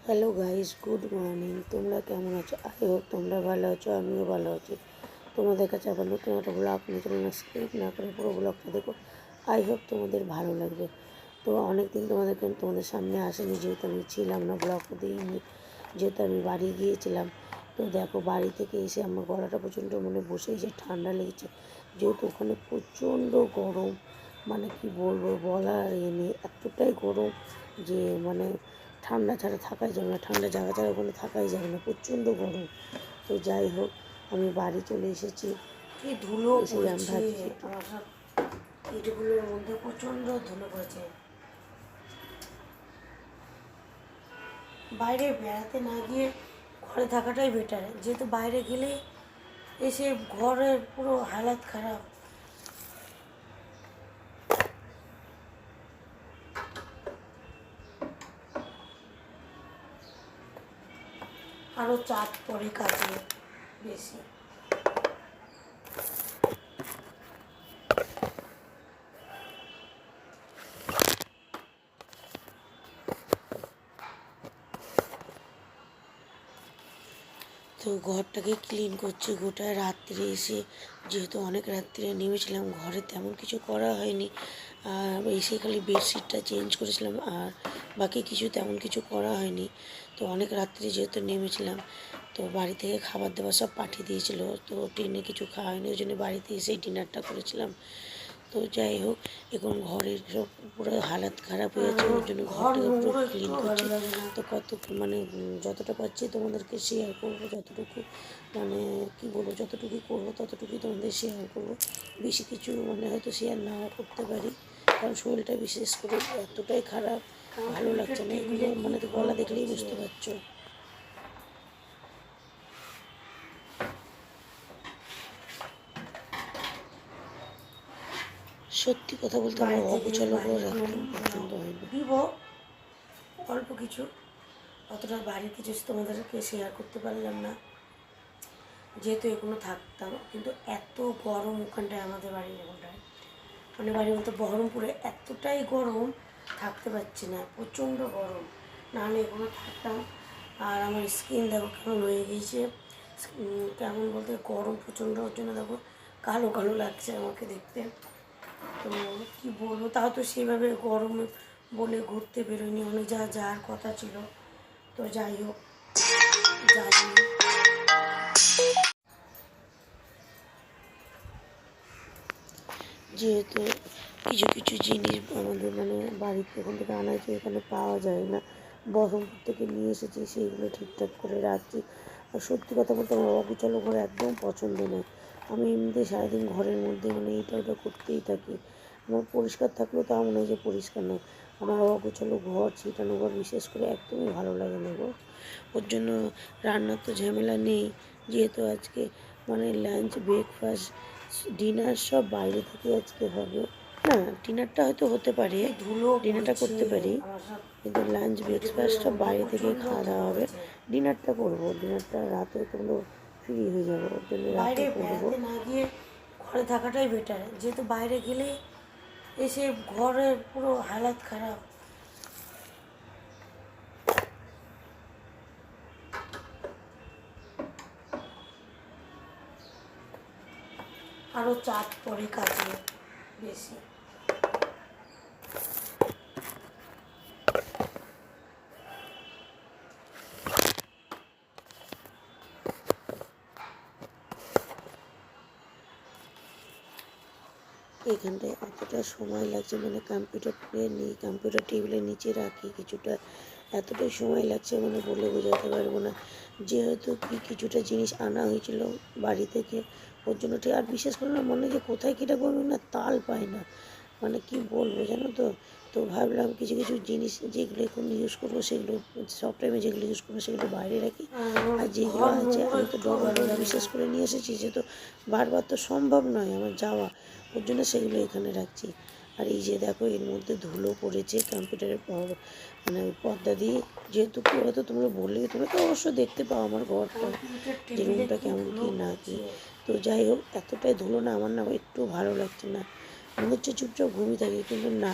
Hello guys, good morning. তোমরা কেমন আছো? আই হোপ তোমরা ভালো আছো, আমিও ভালো আছি। তোমাদের কাছে আবার নতুন একটা ব্লগ নিয়ে চলে না, স্কিপ না করে পুরো ব্লগটা দেখো। আই হোপ তোমাদের ভালো লাগবে। তো অনেক দিন তোমাদের সামনে আসেনি, যেহেতু আমি ছিলাম না, ব্লগ দিইনি, যেহেতু আমি বাড়ি গিয়েছিলাম। তো দেখো, বাড়ি থেকে এসে আমার গলাটা প্রচণ্ড বসে এসে ঠান্ডা লেগেছে, যেহেতু ওখানে প্রচণ্ড গরম। মানে কি বলবো, বলার নেই, এতটাই গরম যে ঠান্ডা ছাড়া থাকাই যাবে না, ঠান্ডা জায়গা ছাড়া ওখানে থাকাই যাবে না, প্রচণ্ড গরম। তো যাই হোক, আমি বাড়ি চলে এসেছি। কি ধুলো পড়েছে, ইটগুলোর মধ্যে প্রচণ্ড ধুলো পড়েছে। বাইরে বেড়াতে না গিয়ে ঘরে থাকাটাই বেটার, যেহেতু বাইরে গেলে এসে ঘরের পুরো হালাত খারাপ। আরও চাপ পড়ে কাজে বেশি। তো ঘরটাকে ক্লিন করছি গোটা রাত্রে এসে, যেহেতু অনেক রাত্রে নেমেছিলাম, ঘরে তেমন কিছু করা হয়নি। আর এসে খালি বেডশিটটা চেঞ্জ করেছিলাম, আর বাকি কিছু তেমন কিছু করা হয়নি। তো অনেক রাত্রে যেহেতু নেমেছিলাম, তো বাড়ি থেকে খাবার দাবার সব পাঠিয়ে দিয়েছিল, তো ট্রেনে কিছু খাওয়া হয়নি, ওই জন্য বাড়িতে এসেই ডিনারটা করেছিলাম। তো যাই হোক, এখন ঘরের সব পুরো হালাত খারাপ হয়ে আছে, ওই জন্য ঘরটাকে পুরো ক্লিন করছি। তো যতটা পাচ্ছি তোমাদেরকে শেয়ার করবো, যতটুকু কি বলবো, যতটুকু করবো ততটুকুই তোমাদের শেয়ার করবো। বেশি কিছু হয়তো শেয়ার নাও করতে পারি, কারণ শরীরটা বিশেষ করে এতটাই খারাপ, ভালো লাগছে না। এগুলো তো গলা দেখলেই বুঝতে পারছো। সত্যি কথা বলতে আমার অগোছালো ঘর একদম পছন্দ হয় না। দিব অল্প কিছু, অতটা বাড়ির কিছু তোমাদেরকে শেয়ার করতে পারলাম না, যেহেতু এগুলো থাকতাম। কিন্তু এত গরম ওখানটায়, আমাদের বাড়ির ওখানটায়, বাড়ির মতো বহরমপুরে এতটাই গরম, থাকতে পারছি না, প্রচণ্ড গরম। নাহলে এগুলো থাকতাম। আর আমার স্কিন দেখো কেমন হয়ে গিয়েছে, কেমন বলতে গরম প্রচণ্ড, ওর জন্য দেখো কালো কালো লাগছে আমাকে দেখতে। তো কী বলবো, তাও তো সেভাবে গরম বলে ঘুরতে বেরোয়নি, অনেক যাওয়ার কথা ছিল। তো যাই হোক, যাইনি। যেহেতু কিছু কিছু জিনিস আমাদের বাড়িতে ওখান থেকে আনা হয়েছে, এখানে পাওয়া যায় না, বহরমপুর থেকে নিয়ে এসেছি, সেইগুলো ঠিকঠাক করে রাখছি। আর সত্যি কথা বলতে আমার অগোছালো ঘর একদম পছন্দ নয়। আমি এমনিতে সারাদিন ঘরের মধ্যে এইটা ওটা করতেই থাকি। আমার পরিষ্কার থাকলেও তা মনে হয় যে পরিষ্কার নয়। আমার অগোছালো ঘর, ছিটানো ঘর বিশেষ করে একদমই ভালো লাগে না গো। ওর জন্য রান্নার তো ঝামেলা নেই, যেহেতু আজকে লাঞ্চ, ব্রেকফাস্ট, ডিনার সব বাইরে থেকে আজকে হবে। না, ডিনারটা হয়তো হতে পারে, ডিনারটা করতে পারি, কিন্তু লাঞ্চ, ব্রেকফাস্ট সব বাইরে থেকে খাওয়া দাওয়া হবে। ডিনারটা করবো, ডিনারটা রাতে তোমরা ফ্রি হয়ে যাবো, ওর জন্য রাতে করবো। না গিয়ে ঘরে থাকাটাই বেটার, যেহেতু বাইরে গেলে এসে ঘরের পুরো হালাত খারাপ। আরও চাপ পড়ে কাজে বেশি। এখানটায় এতটা সময় লাগছে, কম্পিউটার টেবিলের নিচে রাখি কিছুটা, এতটাই সময় লাগছে বলে বোঝাতে পারবো না। যেহেতু কিছুটা জিনিস আনা হয়েছিল বাড়ি থেকে, ওর জন্য ঠিক, আর বিশেষ করে মনে যে কোথায় কী রাখবো আমি তাল পাই না, কি বলবো জানো তো। তো ভাবলাম কিছু কিছু জিনিস যেগুলো এখন ইউজ করবো, সেগুলো সব টাইমে যেগুলো ইউজ করবো সেগুলো বাইরে রাখি। আর যেগুলো আছে, আমি তো ডবল বিশেষ করে নিয়ে এসেছি, যেহেতু বারবার তো সম্ভব নয় আমার যাওয়া, ওর জন্য সেগুলো এখানে রাখছি। আর এই যে দেখো, এর মধ্যে ধুলো পড়েছে কম্পিউটারের পর্দা দিয়ে, যেহেতু হয়তো তোমরা তোমরা তো অবশ্য দেখতে পাও আমার ঘরটা, যে রুমটা কেমন কি না কি। তো যাই হোক, এতটাই ধুলো না, আমার একটু ভালো লাগছে না, মনে হচ্ছে চুপচাপ ঘুমিয়ে থাকি, কিন্তু না,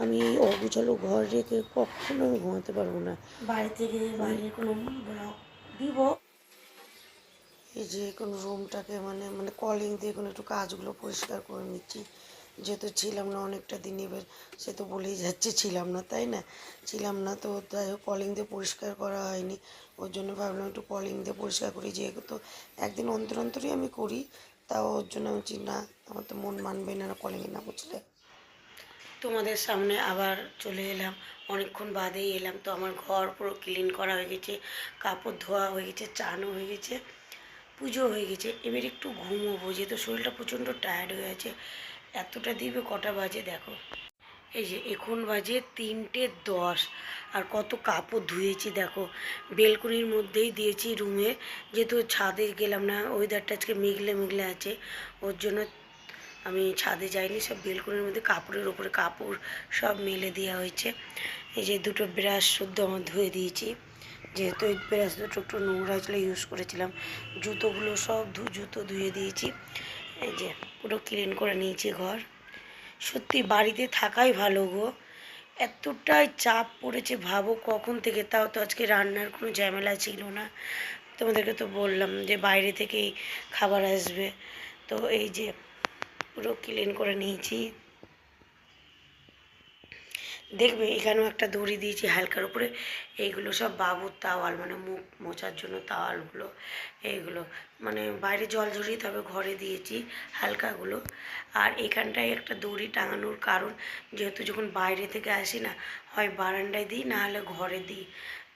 আমি এই অগুছালো ঘর রেখে কখনো আমি ঘুমাতে পারবো না। বাড়ি থেকে বাইরে কোনো ব্লগ দিব, এই যে কোনো রুমটাকে মানে মানে কলিং দিয়ে কোনো একটু কাজগুলো পরিষ্কার করে নিচ্ছি, যেহেতু ছিলাম না অনেকটা দিন, এবার সে তো বলেই যাচ্ছে ছিলাম না, তাই না? ছিলাম না তো, তাই হোক কলিং দিয়ে পরিষ্কার করা হয়নি, ওর জন্য ভাবলাম একটু কলিং দিয়ে পরিষ্কার করি, যেহেতু একদিন অন্তর অন্তরই আমি করি, তাও ওর জন্য আমি চিনি না, আমার তো মন মানবে না কলিংয়ে না বুঝলে। তোমাদের সামনে আবার চলে এলাম, অনেকক্ষণ বাদেই এলাম। তো আমার ঘর পুরো ক্লিন করা হয়ে গেছে, কাপড় ধোয়া হয়ে গেছে, চানও হয়ে গেছে, পুজো হয়ে গেছে। এবার একটু ঘুমোবো, যেহেতু শরীরটা প্রচণ্ড টায়ার্ড হয়ে আছে। এতটা দিবে কটা বাজে দেখো, এই যে এখন বাজে 3:10, আর কত কাপড় ধুয়েছি দেখো। বেলকনির মধ্যেই দিয়েছি রুমে, যেহেতু ছাদে গেলাম না, ওয়েদারটা আজকে মেঘলে মেঘলে আছে, ওর জন্য আমি ছাদে যাইনি, সব বেলকনির মধ্যে কাপড়ের ওপরে কাপড় সব মেলে দেওয়া হয়েছে। এই যে দুটো ব্রাশ শুদ্ধ আমার ধুয়ে দিয়েছি, যেহেতু এই ব্রাশ দুটো একটু নোংরা ছিল, ইউজ করেছিলাম। জুতোগুলো সব জুতো ধুয়ে দিয়েছি, এই যে পুরো ক্লিন করে নিয়েছি ঘর। সত্যি বাড়িতে থাকাই ভালো গো, এতটাই চাপ পড়েছে ভাবো কখন থেকে। তাও তো আজকে রান্নার কোনো ঝামেলা ছিল না, তোমাদেরকে তো বললাম যে বাইরে থেকেই খাবার আসবে। তো এই যে পুরো ক্লিন করে নিয়েছি। দেখবে এখানেও একটা দড়ি দিয়েছি হালকার উপরে, এইগুলো সব বাবুর তাওয়াল, মানে মুখ মোছার জন্য তাওয়ালগুলো, এইগুলো মানে বাইরে জল ঝরিয়ে তবে ঘরে দিয়েছি হালকাগুলো। আর এখানটায় একটা দড়ি টাঙানোর কারণ, যেহেতু যখন বাইরে থেকে আসি না, হয় বারান্দায় দিই, না হলে ঘরে দিই,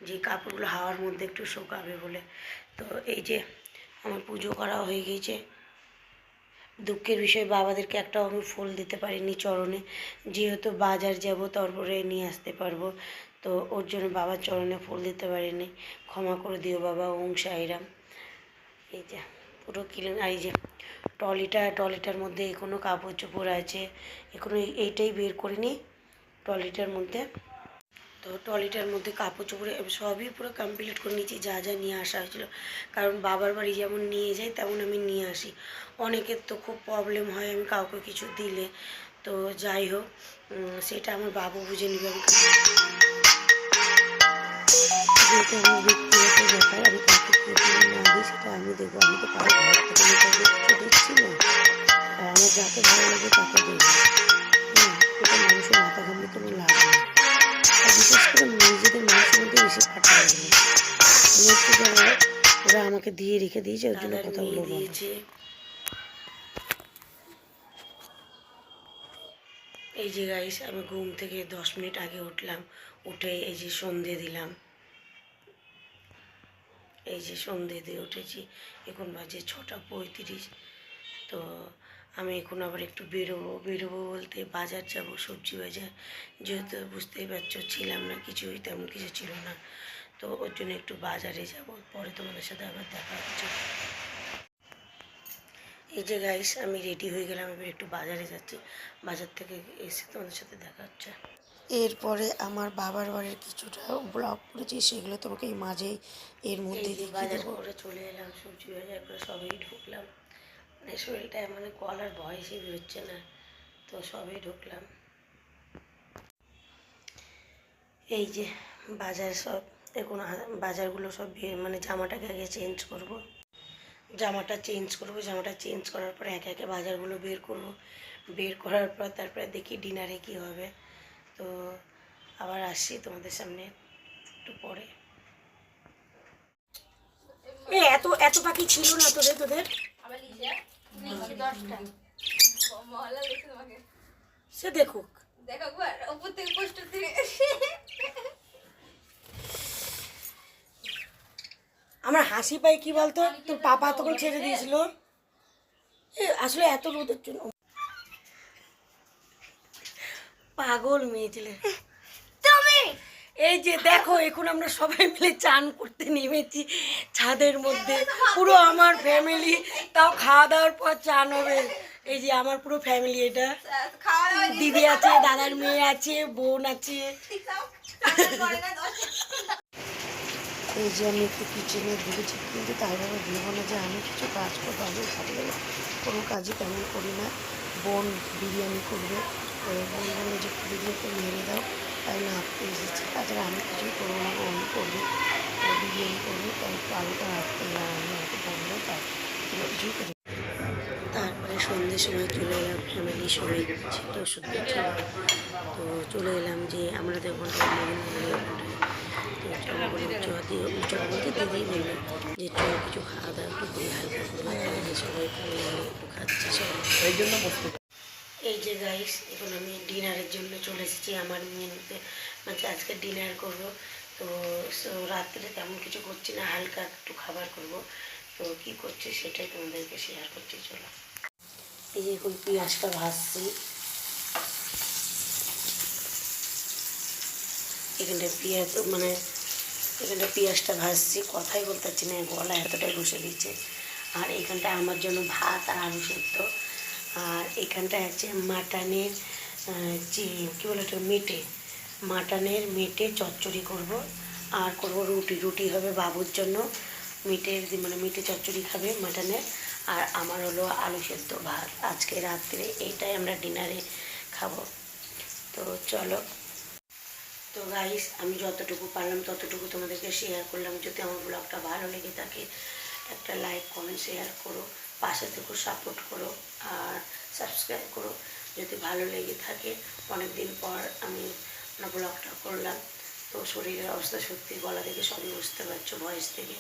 যে কাপড়গুলো হাওয়ার মধ্যে একটু শুকাবে বলে। তো এই যে আমার পুজো করা হয়ে গেছে। দুঃখের বিষয় বাবাদেরকে একটাও আমি ফুল দিতে পারিনি চরণে, যেহেতু বাজার যাব তারপরে নিয়ে আসতে পারবো, তো ওর জন্য বাবার চরণে ফুল দিতে পারিনি, ক্ষমা করে দিও বাবা, ওং সাইরাম। এই যে পুরো ক্লিন। আর এই যে ট্রলিটার মধ্যে এখনও কাপড় চোপড় আছে, এখনও এইটাই বের করিনি ট্রলিটার মধ্যে। তো ট্রলিটার মধ্যে কাপড় চোপড়ে সবই পুরো কমপ্লিট করে নিয়েছি, যা যা নিয়ে আসা হয়েছিল, কারণ বাবার বাড়ি যেমন নিয়ে যাই তেমন আমি নিয়ে আসি। অনেকের তো খুব প্রবলেম হয় আমি কাউকে কিছু দিলে, তো যাই হোক সেটা আমার বাবু বুঝে নেবে। যেহেতু আমার ব্যক্তিগত ব্যাপার, আমি কাউকে কী দিয়ে না দিই সেটা আমি দেখবো, আমি তো কারো ঘর থেকে কিছু দিচ্ছি না, আর আমার যাকে ভালো লাগে তাকে দেবো। এটা মানুষের মাথা ঘামিয়ে কোনো লাভ নেই, আর বিশেষ করে নিজেদের মানুষের মধ্যে বেশি ফাটা লাগবে। আমি একটু যারা ওরা আমাকে দিয়ে রেখে দিয়েছে, ওর জন্য কথাগুলো দিয়েছে। এই যে গাইস, আমি ঘুম থেকে 10 মিনিট আগে উঠলাম, উঠে এই যে সন্ধে দিলাম, এই যে সন্ধে দিয়ে উঠেছি। এখন বাজে 6:35। তো আমি এখন আবার একটু বেরোবো বলতে বাজার যাব, সবজি বাজার, যেহেতু বুঝতেই পারছো ছিলাম না, কিছুই তেমন কিছু ছিল না, তো ওর জন্য একটু বাজারে যাব, পরে তোমাদের সাথে আবার দেখা হচ্ছে। এই যে গাইস, আমি রেডি হয়ে গেলাম, এবার একটু বাজারে যাচ্ছি, বাজার থেকে এসে তোমাদের সাথে দেখা হচ্ছে। এরপরে আমার বাবার বাড়ির কিছুটা ব্লগ করেছি, সেগুলো তোমাকে এই মাঝেই এর মধ্যে বাজার করে চলে এলাম, সবজি বাজার করে সবেই ঢুকলাম, মানে শরীরটা মানে গলার ভয়েসই বেরোচ্ছে না, তো সবেই ঢুকলাম। এই যে বাজার সব, এখন বাজারগুলো সব মানে জামাটাকে আগে চেঞ্জ করব, জামাটা চেঞ্জ করার পর একে একে বাজারগুলো বের করব, বের করার পর তারপরে দেখি ডিনারে কী হবে। তো আবার আসছি তোমাদের সামনে একটু পরে। এত এত পাখি ছিল না তোদের সে দেখুক, আমার হাসি পাই কি বলতো, তোর পাপা তখন ছেড়ে দিয়েছিল, আসলে এত রোদের জন্য পাগল মেয়ে ছিলে তুমি। এই যে দেখো, এখন আমরা সবাই মিলে চান করতে নেমেছি ছাদের মধ্যে, পুরো আমার ফ্যামিলি, তাও খাওয়া দাওয়ার পর চান হবে। এই যে আমার পুরো ফ্যামিলি, এটা দিদি আছে, দাদার মেয়ে আছে, বোন আছে। এই যে আমি একটু কিচেনে ঢুকেছি, কিন্তু তাই ভাবে ভেবো না যে আমি কিছু কাজ করবো, আমি ভালো কোনো কাজই তেমন করি না। বোন বিরিয়ানি করবে, তো বোন বললো যে দিদি একটু মেরে দাও, তাই নাড়তে এসেছি। তাছাড়া আমি কিছুই করবো না, বোন করবে, ও বিরিয়ানি করবে, তাই একটু আলুটা নাড়তে এলাম, আমি আমাকে বললো, তাই কোনো কিছুই করি। তারপরে সন্ধ্যের সময় চলে এলাম, ফ্যামিলি সবাই ছিল, শুদ্ধ ছিল। তো চলে এলাম যে আমাদের ওখানটায় নবীনগরের ওখানটায়। তো চলো বলে চলো বলতে দিদি বললো যে চলো কিছু খাওয়া দাওয়া একটু করি, হালকা করে। যে সবাই মিলে একটু খাচ্ছি সবাই। এই জন্য এই যে গাইস, এখন আমি ডিনারের জন্য চলে এসেছি। আমার মেনুতে মানে আজকে ডিনার করব। তো রাত্রে তেমন কিছু করছি না, হালকা একটু খাবার করব। তো কী করছি সেটাই তোমাদেরকে শেয়ার করছি, চলো। এই যে এখন পেঁয়াজটা ভাজছি, এখানটা পেঁয়াজ মানে এখানটা পেঁয়াজটা ভাজছি, কথাই বলতে পারছি না, গলা এতটাই বসে দিচ্ছে। আর এখানটা আমার জন্য ভাত আর আলু সেদ্ধ। আর এখানটা আছে মাটনের যে কী বলে এটা, মাটনের মেটে চচ্চড়ি করব। আর করব রুটি হবে বাবুর জন্য, মানে মেটে চচ্চড়ি খাবে মাটনের। আর আমার হলো আলু সেদ্ধ ভাত। আজকে রাত্রে এইটাই আমরা ডিনারে খাবো। তো চলো। তো গাইস, আমি যতটুকু পারলাম ততটুকু তোমাদেরকে শেয়ার করলাম। যদি আমার ব্লগটা ভালো লেগে থাকে একটা লাইক কমেন্ট শেয়ার করো, পাশে থেকে সাপোর্ট করো আর সাবস্ক্রাইব করো যদি ভালো লেগে থাকে। অনেক দিন পর আমি ব্লগটা করলাম। তো শরীরের অবস্থা সত্যি, গলা থেকে সবই বুঝতে পারছো, ভয়েস থেকে।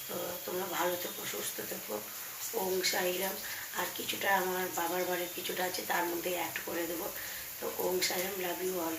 তো তোমরা ভালো থেকো, সুস্থ থেকো। ওম সাইরাম। আর কিছুটা আমার বাবার বাড়ির কিছুটা আছে, তার মধ্যে অ্যাড করে দেবো। তো ওম সাইরাম, লাভ ইউ অল।